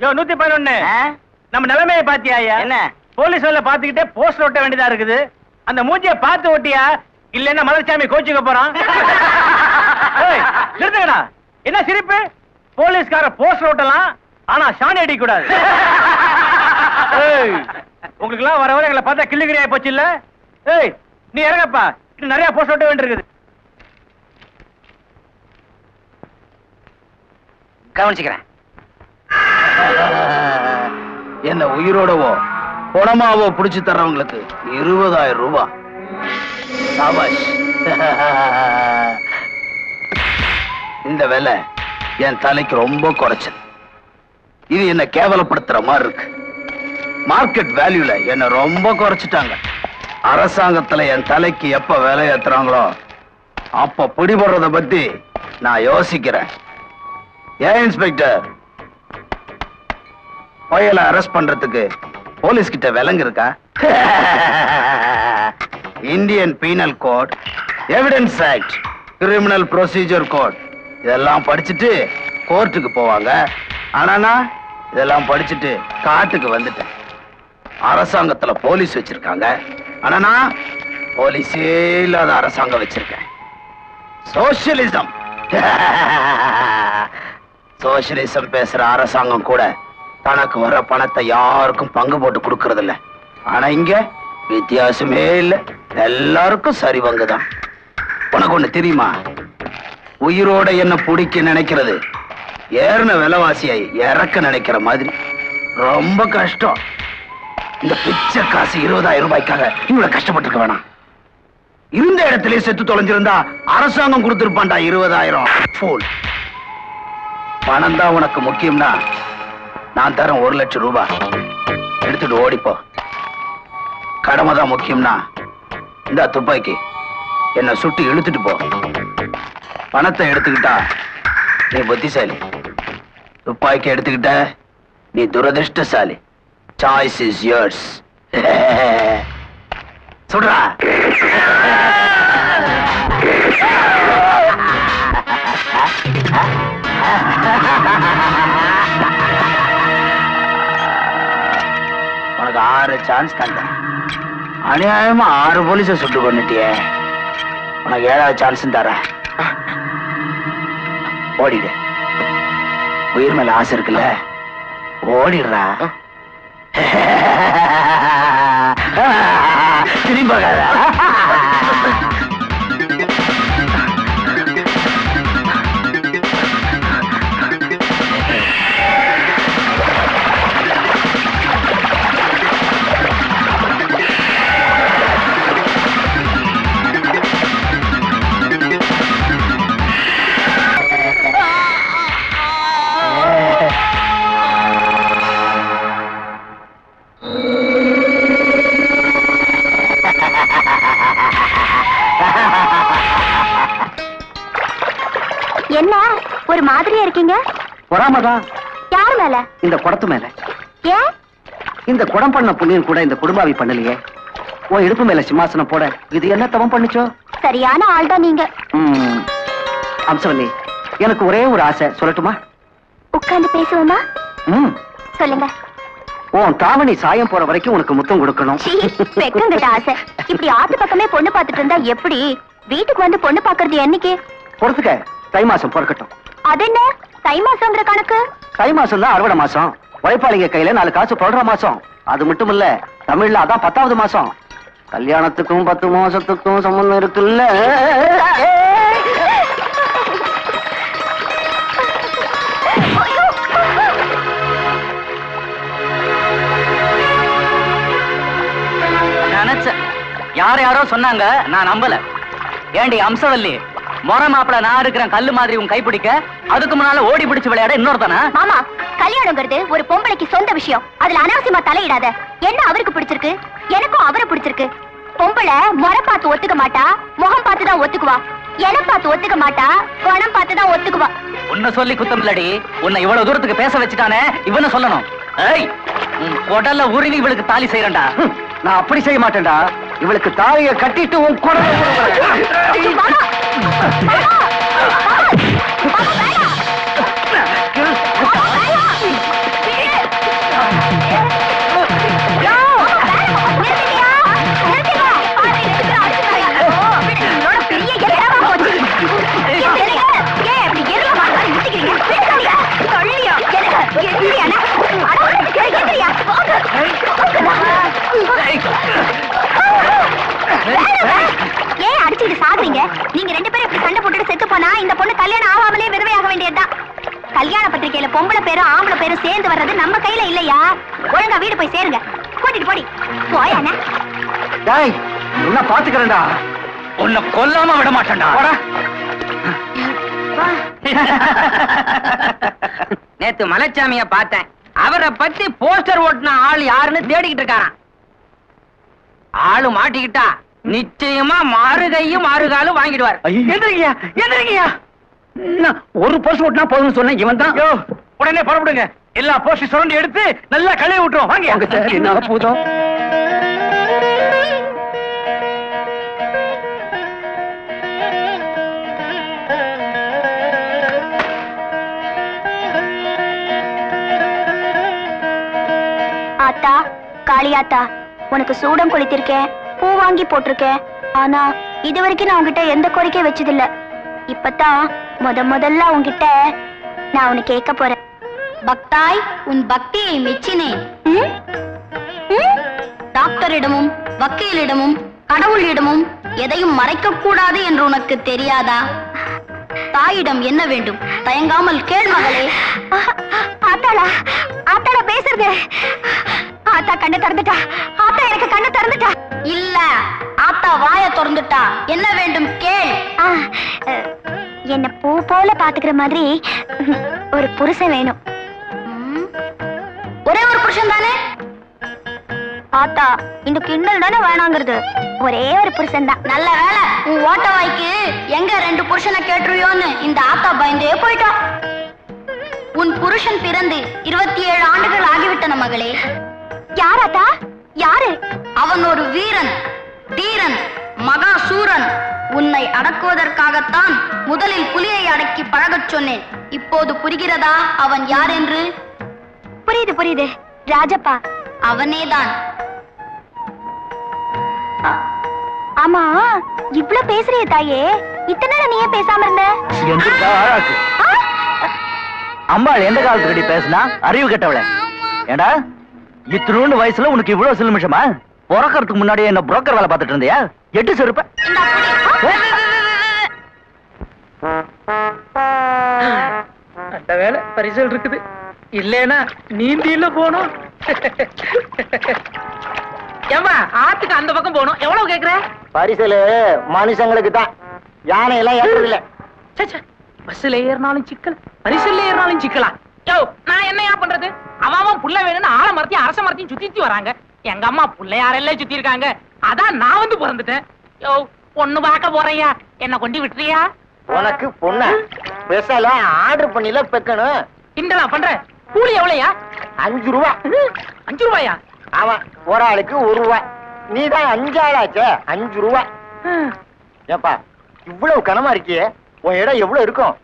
111 நம்ம நிலைமையை பாத்தியா? என்ன போலீஸ் வேலை பாத்துக்கிட்டே போஸ்டர் ஒட்ட வேண்டியதா இருக்குது. அந்த மூஞ்சிய பார்த்து ஒட்டியா, இல்லன்னா மலர்சாமி கோச்சுக்க போறான். நிறுத்துங்கடா. என்ன சிரிப்பு? போலீஸ்கார போஸ்டர் ஒட்டலாம், ஆனா ஷானி அடிக்க கூடாது. உங்களுக்கு எல்லாம் வர வர எங்களை பார்த்தா கிள்ளுகிரியா போச்சு இல்ல? ஏய், நீ இறங்கப்பா, இன்னும் நிறைய போஸ்டர் ஒட்ட வேண்டியிருக்குது. கவனிச்சுக்கிறேன். என்ன உயிரோடவோ பணமாவோ புடிச்சு தர்றவங்களுக்கு 20,000 ரூபாய். சாபாஷ். இந்த வேலை என் தலைக்கு ரொம்ப குறைச்சல். இது என்ன கேவலப்படுத்துற மாதிரி இருக்கு. மார்க்கெட் வேல்யூல என்ன ரொம்ப குறைச்சிட்டாங்க. அரசாங்கத்துல என் தலைக்கு எப்ப வேலை ஏத்துறாங்களோ அப்ப பிடிபடுறத பத்தி நான் யோசிக்கிறேன். ஏன் இன்ஸ்பெக்டர், புயல அரெஸ்ட் பண்றதுக்கு போலீஸ் கிட்ட விலங்கு இருக்கா? Indian penal code, evidence act, criminal procedure code இதெல்லாம் படிச்சுட்டு கோர்ட்டுக்கு போவாங்க. ஆனா இதெல்லாம் படிச்சுட்டு காட்டுக்கு வந்துட்டேன். அரசாங்கத்துல போலீஸ் வச்சிருக்காங்க, ஆனா போலீஸே இல்லாத அரசாங்கம் வச்சிருக்கேன். சோசியலிசம். சோசியலிசம் பேசுற அரசாங்கம் கூட தனக்கு வர பணத்தை யாருக்கும் பங்கு போட்டு கொடுக்கறது இல்ல. ஆனா இங்க வித்தியாசமே இல்ல, எல்லாருக்கும் சரி பங்குதான். உனக்கு ஒண்ணு தெரியுமா? உயிரோட என்ன பிடிக்க நினைக்கிறது ஏறின விலைவாசியை இறக்க நினைக்கிற மாதிரி ரொம்ப கஷ்டம். இந்த பிச்சை காசு 20,000 ரூபாய்க்காக இவ்வளவு கஷ்டப்பட்டு வேணாம். இருந்த இடத்திலே செத்து தொலைஞ்சிருந்தா அரசாங்கம் கொடுத்திருப்பான்டா 20,000. பணம் தான் உனக்கு முக்கியம்னா நான் தரேன் 1 லட்சம் ரூபாய். எடுத்துட்டு ஓடிப்போ. கடமை தான் முக்கியம்னா இந்த துப்பாக்கி என்ன சுட்டு இழுத்துட்டு போ. பணத்தை எடுத்துக்கிட்டா நீ புத்திசாலி, துப்பாக்கி எடுத்துக்கிட்ட நீ துரதிருஷ்டசாலி. Choice is yours. சொல்றா. உனக்கு 6 சான்ஸ் தந்தேன். அநியாயமா 6 போலீஸை சுட்டு பண்ணிட்டியே. உனக்கு 7வது சான்ஸ் தரேன். ஓடிடு. உயிர் மேல ஆசை இருக்குல்ல, ஓடிடுறா. திரும்பாத. என்ன ஒரு மாதிரியா இருக்கீங்க? பொறாமதான். யார் மேல? இந்த குடத்து மேல. ஏன்? இந்த குடம் பண்ண புண்ணியம் கூட இந்த குடும்பாவி பண்ணலையே. உன் இடுப்பு மேல சிம்மாசனம் போட இது என்ன தவம் பண்ணுச்சோ? சரியான ஆள் தான் நீங்க. அம்சவல்லி, எனக்கு ஒரே ஒரு ஆசை, சொல்லட்டுமா? உட்கார்ந்து பேசுவோமா? சொல்லுங்க. உன் தாவணி சாயம் போற வரைக்கும் உனக்கு முத்தம் கொடுக்கணும். வெக்கங்கிட்ட ஆசை. இப்படி ஆத்து பக்கமே பொண்ணு பாத்துட்டு இருந்தா எப்படி? வீட்டுக்கு வந்து பொண்ணு பாக்குறது என்னைக்கு? பொறுத்துக்க, தை மாசம் பொறுக்கட்டும். அது என்ன தை மாசம்ங்கிற கணக்கு? தை மாசம் தான் அறுவடை மாசம். உழைப்பாளிங்க கையில 4 காசு போடுற மாசம். அது மட்டும் இல்ல, தமிழ்ல அதான் 10வது மாசம். கல்யாணத்துக்கும் 10 மாசத்துக்கும் சம்பந்தம் இருக்குல்ல. நினைச்சேன், யாரோ சொன்னாங்க, நான் நம்பல. ஏண்டி அம்சவல்லி, மொர மாப்பிள நான் இருக்கிறேன் கல்லு மாதிரி உன் கைப்பிடிக்க, அதுக்கு முன்னால ஓடி பிடிச்சு விளையாட இன்னொருத்தானா? மாமா, கல்யாணங்கிறது ஒரு பொம்பளைக்கு சொந்த விஷயம். அதுல அனாவசியமா தலையிடாத. என்ன அவருக்கு பிடிச்சிருக்கு, எனக்கும் அவரை பிடிச்சிருக்கு. பொம்பளை முறை பார்த்து ஒத்துக்க மாட்டா, முகம் பார்த்து தான் ஒத்துக்குவா. என பார்த்து ஒத்துக்க மாட்டா, பணம் பார்த்து தான் ஒத்துக்குவா. உன்னை சொல்லி குத்தம் இல்லடி, உன்னை இவ்வளவு தூரத்துக்கு பேச வச்சுட்டானே, இவனை சொல்லணும். ஏய், உன் கொடல உருவி இவளுக்கு தாலி செய்யறேன்டா. நான் அப்படி செய்ய மாட்டேன்டா. இவளுக்கு தாலிய கட்டிட்டு உன் குடலை கல்யாண பத்திரிக்கையில பொம்பளை பேரும் ஆம்பளை பேரும் சேர்ந்து வர்றது நம்ம கையில இல்லையா? ஒழுங்கா வீடு போய் சேருங்க. கூட்டிட்டு போடி. போயானே. டேய், உன்னை பாத்துக்கிறேன்டா. உன்னை கொல்லாம விட மாட்டேன்டா. நேத்து மலைச்சாமிய பார்த்தேன். அவரை பத்தி போஸ்டர் ஓட்டுன ஆள் யாருன்னு தேடிக்கிட்டு இருக்காராம். ஆளு மாட்டிக்கிட்டா நிச்சயமா மாறுகையும் மாறுகாலும் வாங்கிடுவார். எந்திரிங்கயா, எந்திரிங்கயா. ஒரு போஸ்ட் ஓட்டினா போதும்னு சொன்னேன். இவன் தான். உடனே புறப்படுங்க. எல்லா போஸ்ட் சுரண்டி எடுத்து நல்லா கழுவி விட்டுரும். வாங்க. என்ன பூதம். ஆத்தா, காளியாத்தா, உனக்கு சூடம் கொளுத்திருக்கேன், பூ வாங்கி போட்டிருக்கேன். ஆனா இது வரைக்கும் நான் உன்கிட்ட எந்த கோரிக்கை வச்சதில்ல. இப்பதான் முதல்ல உன்கிட்ட நான் உன்னை கேட்க போறேன். பக்தாய், உன் பக்தியை மெச்சினேன். டாக்டரிடமும் வக்கீலிடமும் கடவுளிடமும் எதையும் மறைக்க கூடாது என்று உனக்கு தெரியாதா? தாயிடம் என்ன வேண்டும்? தயங்காமல் கேள் மகளே. ஆத்தாளா, ஆத்தாளா பேசுறது. ஆத்தா கண்ணை திறந்துட்டா. ஆத்தா எனக்கு கண்ணை திறந்துட்டா. இல்ல, ஆத்தா வாய திறந்துட்டா. என்ன வேண்டும் கேள். என்ன பூ போல பாத்துக்கிற மாதிரி ஒரு புருஷன் வேணும். ஒரே ஒரு புருஷன் தானே? ஆத்தா, இந்த கிண்டல் தானே வேணாங்கிறது. ஒரே ஒரு புருஷன் தான். நல்ல வேலை, உன் ஓட்ட வாய்க்கு எங்க 2 புருஷனை கேட்டுருயோன்னு இந்த ஆத்தா பயந்தே போயிட்டா. உன் புருஷன் பிறந்து 27 ஆண்டுகள் ஆகிவிட்டன மகளே. யார் ஆத்தா? யாரு? அவன் ஒரு வீரன், தீரன், மகா சூரன். உன்னை அடக்குவதற்காகத்தான் முதலில் புலியை அடக்கி பழகச் சொன்னேன். இப்போது புரிகிறதா அவன் யார் என்று? புரியுது புரியுது, ராஜப்பா. அவனேதான். ஆமா, இவ்ளோ பேசுறிய தாயே, இத்தனை நாள் நீ ஏன் பேசாம இருந்த? அம்பாள் எந்த காலத்துக்கு அடி பேசினா? அறிவு கெட்டவளே. ஏண்டா, இத்தினூண்டு வயசுல உனக்கு இவ்வளவு சிலுமிஷமா? பிறக்கிறதுக்கு முன்னாடியே என்ன புரோக்கர் வேலை பார்த்துட்டு இருந்தியா? எட்டு செருப்ப. அந்த வேலை பரிசல் இருக்குது. இல்லேனா நீந்தியில போனோம். ஏமா, ஆத்துக்கு அந்த பக்கம் போகணும். எவ்வளவு கேக்குற? பரிசலு மனுஷங்களுக்கு தான், யானை எல்லாம் ஏறது இல்ல. பஸ்ல ஏறினாலும் சிக்கல், பரிசல்ல ஏறினாலும் சிக்கலா? யோ, நான் என்னையா பண்றது? அவன் புள்ள வேணும்னு ஆல மரத்தையும் அரச மரத்தையும் சுத்தி வராங்க. எங்க அம்மா புள்ளையாரெல்லாம் சுத்தி இருக்காங்க. அதான் நான் வந்து பிறந்துட்டேன். யோ, பொண்ணு பார்க்க போறையா, என்ன கொண்டு விட்டுறியா? உனக்கு பொண்ண ஸ்பெஷலா ஆர்டர் பண்ணில பெக்கணும். இந்தலா பண்ற. கூலி எவ்வளையா? 5 ரூபா. 5 ரூபாயா? ஆமா, ஒரு ஆளுக்கு 1 ரூபாய். நீ தான் 5 ஆளாச்சே, 5 ரூபாய். ஏப்பா, இவ்வளவு கனமா இருக்கியே, உன் இடம் எவ்வளவு இருக்கும்?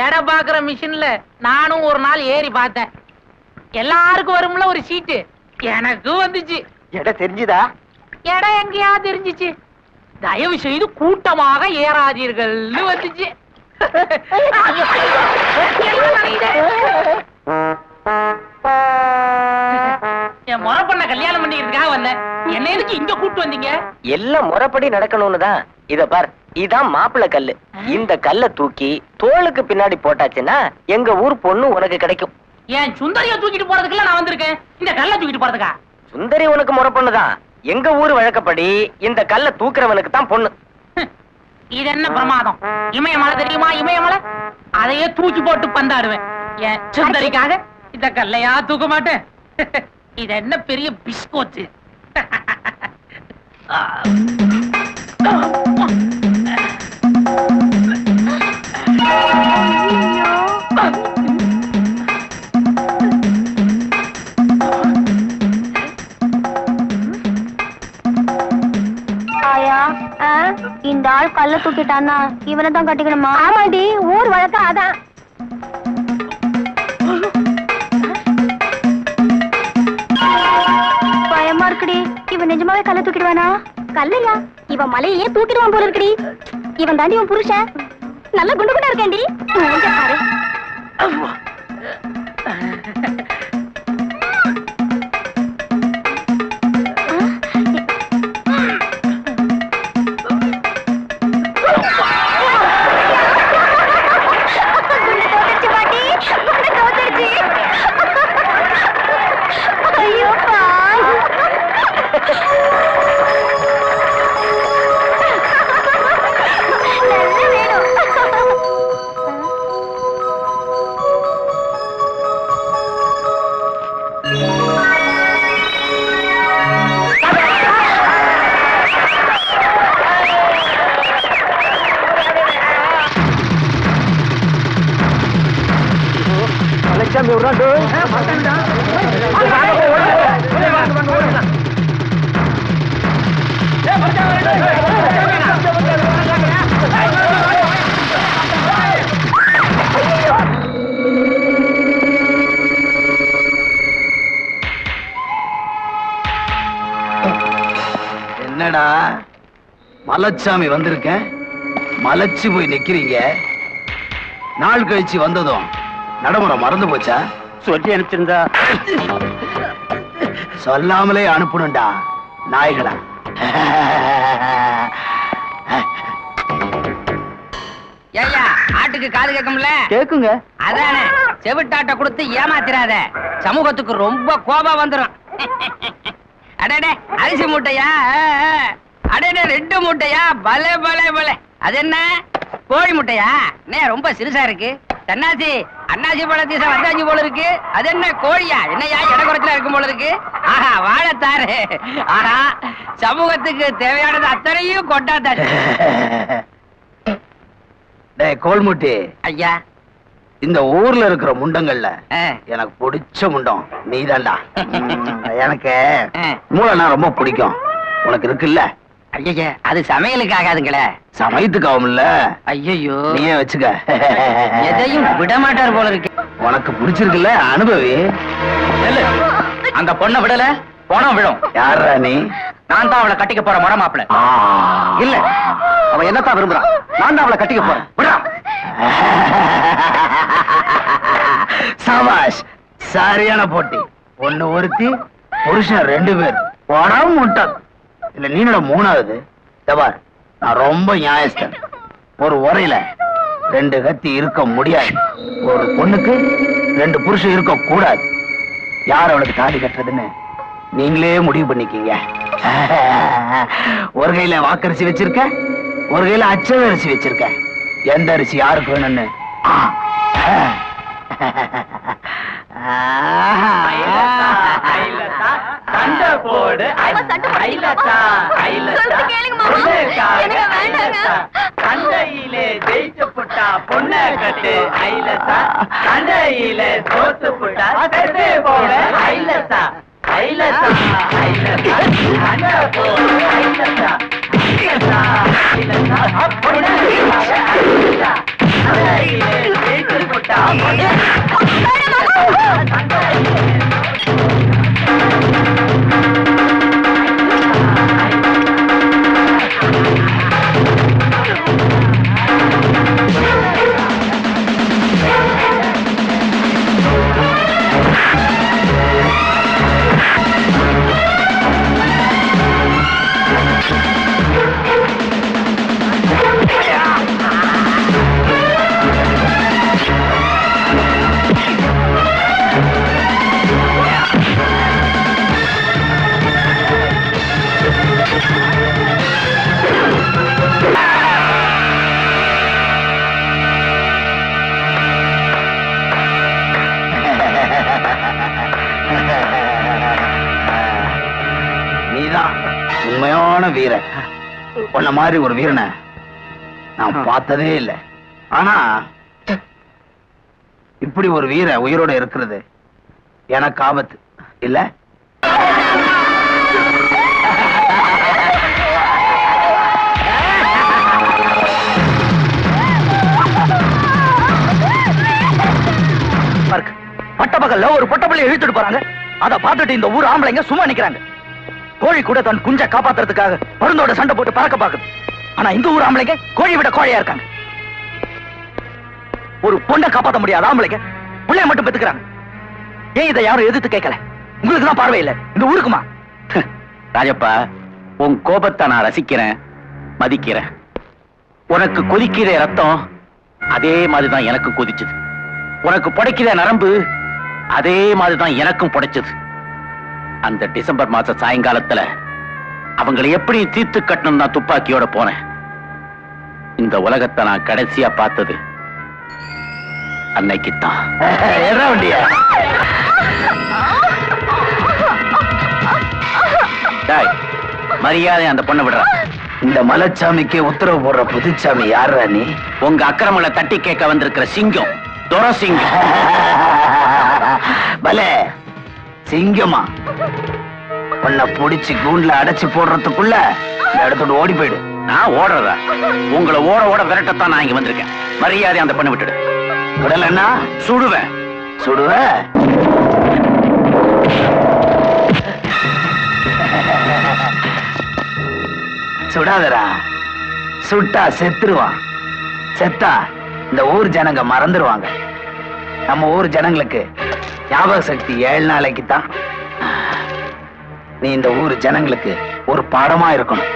எடை பாக்குற மிஷின்ல நானும் ஒரு நாள் ஏறி பார்த்தேன். எல்லாருக்கும் வரும்ல ஒரு சீட்டு, எனக்கு வந்துச்சு. எடை தெரிஞ்சுதா? எடை எங்கேயா தெரிஞ்சிச்சு? தயவு செய்து கூட்டமாக ஏறாதீர்கள் வந்துச்சு. என் முறை பண்ண கல்யாணம் பண்ணிக்கிறதுக்காக வந்தேன். என்ன எதுக்கு இங்க கூட்டு வந்தீங்க? எல்லாம் முறைப்படி நடக்கணும்னு தான். இத பார், இதான் மாப்பிள்ளை கல்லு. இந்த கல்லை தூக்கி தோளுக்கு பின்னாடி போட்டாச்சுன்னா எங்க ஊர் பொண்ணு உனக்கு கிடைக்கும். என் சுந்தரியை தூக்கிட்டு போறதுக்குள்ள நான் வந்திருக்கேன். இந்த கல்லை தூக்கிட்டு போறதுக்கா? சுந்தரி உனக்கு முறை பொண்ணுதான். எங்க ஊர் வழக்கப்படி இந்த கல்லை தூக்குறவனுக்கு தான் பொண்ணு. இது என்ன பிரமாதம்? இமயமலை தெரியுமா? இமயமலை அதையே தூக்கி போட்டு பந்தாடுவேன். என் சுந்தரிக்காக இந்த கல்லையா தூக்க மாட்டேன். இது என்ன பெரிய பிஸ்கோத்து? இந்த ஆள் கல்ல தூக்கிட்டானா இவனை தான் கட்டிக்கணுமா? ஆமாண்டி, ஊர் வழக்கம் அதான். பயமா இருக்குடி. இவன் நிஜமாவே கல்ல தூக்கிடுவானா? கல்லையா? இவன் மலையே தூக்கிடுவான் போல இருக்குடி. இவன் தாண்டி இவன் புருஷன். நல்ல குண்டு குண்டா இருக்கேன்டி. பாரு. மலைச்சாமி விடுறாண்டு. என்னடா மலைச்சாமி வந்திருக்கேன், மலைச்சு போய் நிக்கிறீங்க. நாள் கழிச்சு வந்ததும் நடைமுறை மறந்து போச்சா? சொல்லி அனுப்பிச்சிருந்தா சொல்லாமலே அனுப்பணும்டா நாய்களா. ஏய்யா, ஆட்டுக்கு காது கேட்கும்ல? கேக்குங்க. அதானே, செவிட்டாட்ட கொடுத்து ஏமாத்திராத, சமூகத்துக்கு ரொம்ப கோபம் வந்துரும். அடடே, அரிசி மூட்டையா? அடடே, 2 மூட்டையா? பலே பலே பலே. அது என்ன, கோழி முட்டையா? என்ன ரொம்ப சிறுசா இருக்கு? தன்னாசி அன்னாசி பழத்தீச வந்தாஞ்சி போல இருக்கு. அது என்ன கோழியா? என்னையா இட குறைச்சலா இருக்கும் போல இருக்கு. ஆஹா, வாழைத்தாரு. ஆஹா, சமூகத்துக்கு தேவையானது அத்தனையும் கொண்டாத்தாச்சு. டேய் கோல்முட்டி ஐயா, இந்த ஊர்ல இருக்கிற முண்டங்கள்ல எனக்கு பிடிச்ச முண்டம் நீதான்டா. எனக்கு மூளைனா ரொம்ப பிடிக்கும். உனக்கு இருக்குல்ல? ஐயா, அது சமையலுக்கு ஆகாதுங்களே. சமயத்துக்கு ஆகும்ல. ஐயோ, நீயே வச்சுக்க. எதையும் விட மாட்டார் போல இருக்கு. உனக்கு பிடிச்சிருக்குல்ல, அனுபவி. அந்த பொண்ணை விடல, போனா விடும். யாரா நீ? நான் தான் அவளை கட்டிக்க போற முறை மாப்பிள. இல்ல, அவன் என்னத்தான் விரும்புறான். நான் தான் அவளை கட்டிக்க போறேன். விடான். சபாஷ், சரியான போட்டி. ஒண்ணு ஒருத்தி, புருஷன் 2 பேர். போனா முட்டாள். இல்ல நீனோட 3வது. தபார், நான் ரொம்ப நியாயஸ்தன். ஒரு உரையில 2 கத்தி இருக்க முடியாது. ஒரு பொண்ணுக்கு 2 புருஷன் இருக்க கூடாது. யார் அவளுக்கு தாலி கட்டுறதுன்னு நீங்களே முடிவு பண்ணிக்கீங்க. ஒரு கையில வாக்கரிசி வச்சிருக்க, ஒரு கையில அச்சத அரிசி வச்சிருக்க. எந்த அரிசி யாருக்கு வேணும்னு சண்டையிலே ஜெயிச்சு புட்டா பொண்ண கட்டு ஐலசா, சண்டையிலே தோத்து புட்டா செத்து போட ஐலசா. ஐலசா ஐலசா சண்டை போட ஐலசா. ஐலசா ஐலசா பொண்ண ஐலசா, சண்டையிலே ஜெயிச்சு புட்டா பொண்ண உண்மையான வீரன். உன்ன மாதிரி ஒரு வீரனை நான் பார்த்ததே இல்லை. ஆனா இப்படி ஒரு வீர உயிரோட இருக்கிறது எனக்கு ஆபத்து இல்ல? பட்டப்பகல்ல ஒரு பொட்டப்பள்ளி இழுத்துட்டு போறாங்க. அதை பார்த்துட்டு இந்த ஊர் ஆம்பளைங்க சும்மா நிக்கிறாங்க. கோழி கூட தன் குஞ்சை காப்பாத்துறதுக்காக பருந்தோட சண்டை போட்டு பறக்க பாக்குது. ஆனா இந்த ஊர் ஆம்பளைங்க கோழி விட கோழையா இருக்காங்க. ஒரு பொண்ணை காப்பாற்ற முடியாத ஆம்பளைங்க பிள்ளைய மட்டும் பெத்துக்கிறாங்க. ஏன் இதை யாரும் எதிர்த்து கேட்கல? உங்களுக்கு தான் பார்வை இல்லை, இந்த ஊருக்குமா? ராஜப்பா, உன் கோபத்தை நான் ரசிக்கிறேன், மதிக்கிறேன். உனக்கு கொதிக்கிற ரத்தம் அதே மாதிரிதான் எனக்கு கொதிச்சது. உனக்கு புடைக்கிற நரம்பு அதே மாதிரிதான் எனக்கும் புடைச்சது. அந்த டிசம்பர் மாச சாயங்காலத்துல அவங்களை எப்படி தீர்த்து கட்டணும் தான் துப்பாக்கியோட போனேன். இந்த உலகத்தை நான் கடைசியா பார்த்தது அன்னைக்குத்தான். மரியாதை அந்த பொண்ணை விடுற. இந்த மலைச்சாமிக்கு உத்தரவு போடுற புதுச்சாமி யாரா நீ? உங்க அக்கிரமங்களை தட்டி கேட்க வந்திருக்கிற சிங்கம், துரசிங்கம். பலே சிங்கமா உன்னை புடிச்சு கூண்டுல அடைச்சு போடுறதுக்குள்ள இந்த இடத்தோட ஓடி போயிடு. நான் ஓடுறதா? உங்களை ஓட ஓட விரட்டத்தான் நான் இங்க வந்திருக்கேன். மரியாதை அந்த பண்ணி விட்டுடு. விடலன்னா சுடுவேன். சுடுவ? சுடாதரா. சுட்டா செத்துருவான். செத்தா இந்த ஊர் ஜனங்க மறந்துருவாங்க. நம்ம ஊர் ஜனங்களுக்கு ஞாபக சக்தி 7 நாளைக்கு தான். நீ இந்த ஊர் ஜனங்களுக்கு ஒரு பாடமா இருக்கணும்.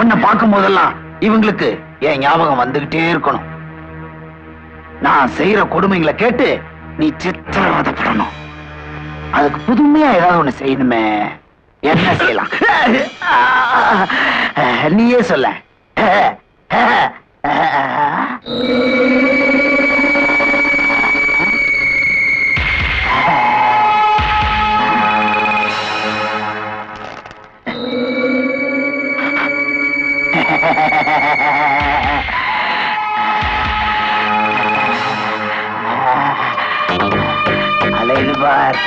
உன்னை பார்க்கும் போதெல்லாம் இவங்களுக்கு என் ஞாபகம் வந்துகிட்டே இருக்கணும். நான் செய்யற கொடுமைகளை கேட்டு நீ சித்திரவதைப்படணும். அதுக்கு புதுமையா ஏதாவது ஒண்ணு செய்யணுமே. என்ன செய்யலாம்? நீயே சொல்ல. அலையில் பார்.